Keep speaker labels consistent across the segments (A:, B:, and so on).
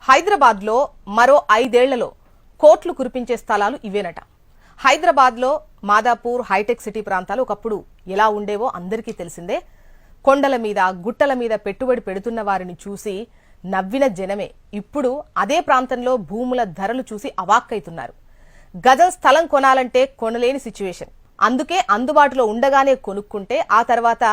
A: హైదరాబాద్లో మరో 5 ఏళ్లలో కోట్లు కురిపించే స్థలాలు ఇవేనట. హైదరాబాద్లో మాదాపూర్, హైటెక్ సిటీ ప్రాంతాలు ఒకప్పుడు ఎలా ఉండేవో అందరికీ తెలిసిందే. కొండల మీద, గుట్టల మీద పెట్టుబడి పెడుతున్న వారిని చూసి నవ్విన జనమే ఇప్పుడు అదే ప్రాంతంలో భూముల ధరలు చూసి అవాక్కైతున్నారు. గజం స్థలం కొనాలంటే కొనలేని సిచ్యువేషన్. అందుకే అందుబాటులో ఉండగానే కొనుక్కుంటే ఆ తర్వాత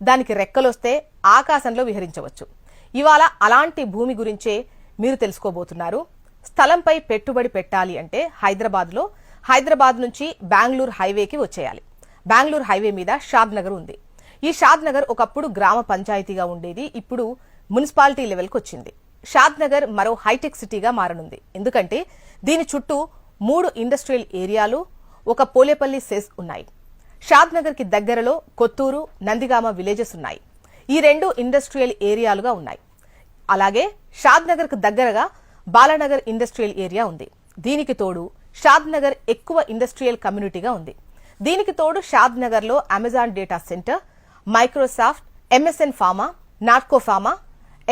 A: దానికి రెక్కలొస్తే ఆకాశంలో విహరించవచ్చు. ఇవాళ అలాంటి భూమి గురించే మీరు తెలుసుకోబోతున్నారు. స్థలంపై పెట్టుబడి పెట్టాలి అంటే హైదరాబాద్ నుంచి బెంగళూరు హైవేకి వచ్చేయాలి. బెంగళూరు హైవే మీద షాద్ నగర్ ఉంది. ఈ షాద్ నగర్ ఒకప్పుడు గ్రామ పంచాయతీగా ఉండేది. ఇప్పుడు మున్సిపాలిటీ లెవెల్కి వచ్చింది. షాద్ నగర్ మరో హైటెక్ సిటీగా మారనుంది. ఎందుకంటే దీని చుట్టూ 3 ఇండస్ట్రియల్ ఏరియాలు, ఒక పోలేపల్లి సెస్ ఉన్నాయి. షాద్ నగర్ కి దగ్గరలో కొత్తూరు, నందిగామ విలేజెస్ ఉన్నాయి. ఈ 2 ఇండస్ట్రియల్ ఏరియాలుగా ఉన్నాయి. అలాగే షాద్ నగర్ కు దగ్గరగా బాలానగర్ ఇండస్ట్రియల్ ఏరియా ఉంది. దీనికి తోడు షాద్ నగర్ ఎక్కువ ఇండస్ట్రియల్ కమ్యూనిటీగా ఉంది. దీనికి తోడు షాద్ నగర్ లో Amazon data centre, Microsoft, MSN Pharma, Natco Pharma,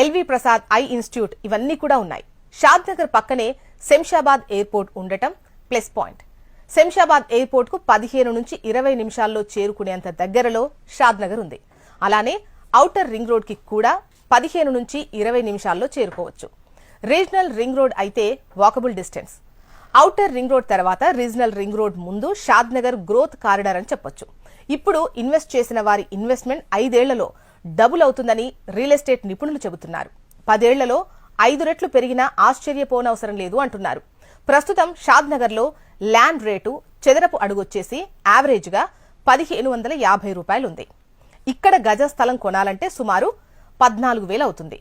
A: LV Prasad Eye Institute ఇవన్నీ కూడా ఉన్నాయి. షాద్ నగర్ పక్కనే శంషాబాద్ ఎయిర్పోర్ట్ ఉండటం ప్లస్ పాయింట్. శంషాబాద్ ఎయిర్పోర్ట్ కు 15 నుంచి 20 నిమిషాల్లో చేరుకునేంత దగ్గరలో షాద్ నగర్ ఉంది. అలానే ఔటర్ రింగ్ రోడ్ కి కూడా 15 నుంచి 20 నిమిషాల్లో చేరుకోవచ్చు. రీజనల్ రింగ్ రోడ్ అయితే walkable distance. Outer ring road తర్వాత రీజనల్ రింగ్ రోడ్ ముందు షాద్ నగర్ గ్రోత్ కారిడార్ అని చెప్పొచ్చు. ఇప్పుడు ఇన్వెస్ట్ చేసిన వారి ఇన్వెస్ట్మెంట్ 5 ఏళ్లలో డబుల్ అవుతుందని రియల్ ఎస్టేట్ నిపుణులు చెబుతున్నారు. 10 ఏళ్లలో 5 రెట్లు పెరిగినా ఆశ్చర్యపోనవసరం లేదు అంటున్నారు. ప్రస్తుతం షాద్ నగర్ లో ల్యాండ్ రేటు చదరపు అడుగొచ్చేసి యావరేజ్ గా 1550 రూపాయలు ఉంది. ఇక్కడ గజ స్థలం కొనాలంటే సుమారు 14,000 అవుతుంది.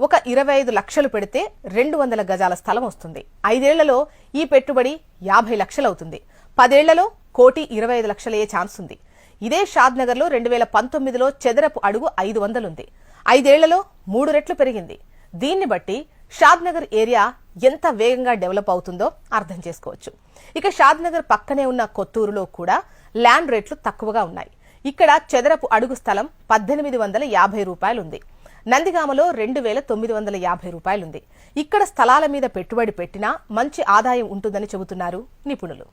A: ఒక 25 లక్షలు పెడితే 200 గజాల స్థలం వస్తుంది. 5 ఏళ్లలో ఈ పెట్టుబడి 50 లక్షలు అవుతుంది. 10 ఏళ్లలో 1,25 లక్షలయ్యే ఛాన్స్ ఉంది. ఇదే షాద్ నగర్ లో 2019లో చదరపు అడుగు 500 ఉంది. 5 ఏళ్లలో 3 రెట్లు పెరిగింది. దీన్ని బట్టి షాద్ నగర్ ఏరియా ఎంత వేగంగా డెవలప్ అవుతుందో అర్థం చేసుకోవచ్చు. ఇక షాద్ నగర్ పక్కనే ఉన్న కొత్తూరులో కూడా ల్యాండ్ రేట్లు తక్కువగా ఉన్నాయి. ఇక్కడ చదరపు అడుగు స్థలం 1,850 రూపాయలు ఉంది. నందిగామలో 2,950 రూపాయలుంది. ఇక్కడ స్థలాల మీద పెట్టుబడి పెట్టినా మంచి ఆదాయం ఉంటుందని చెబుతున్నారు నిపుణులు.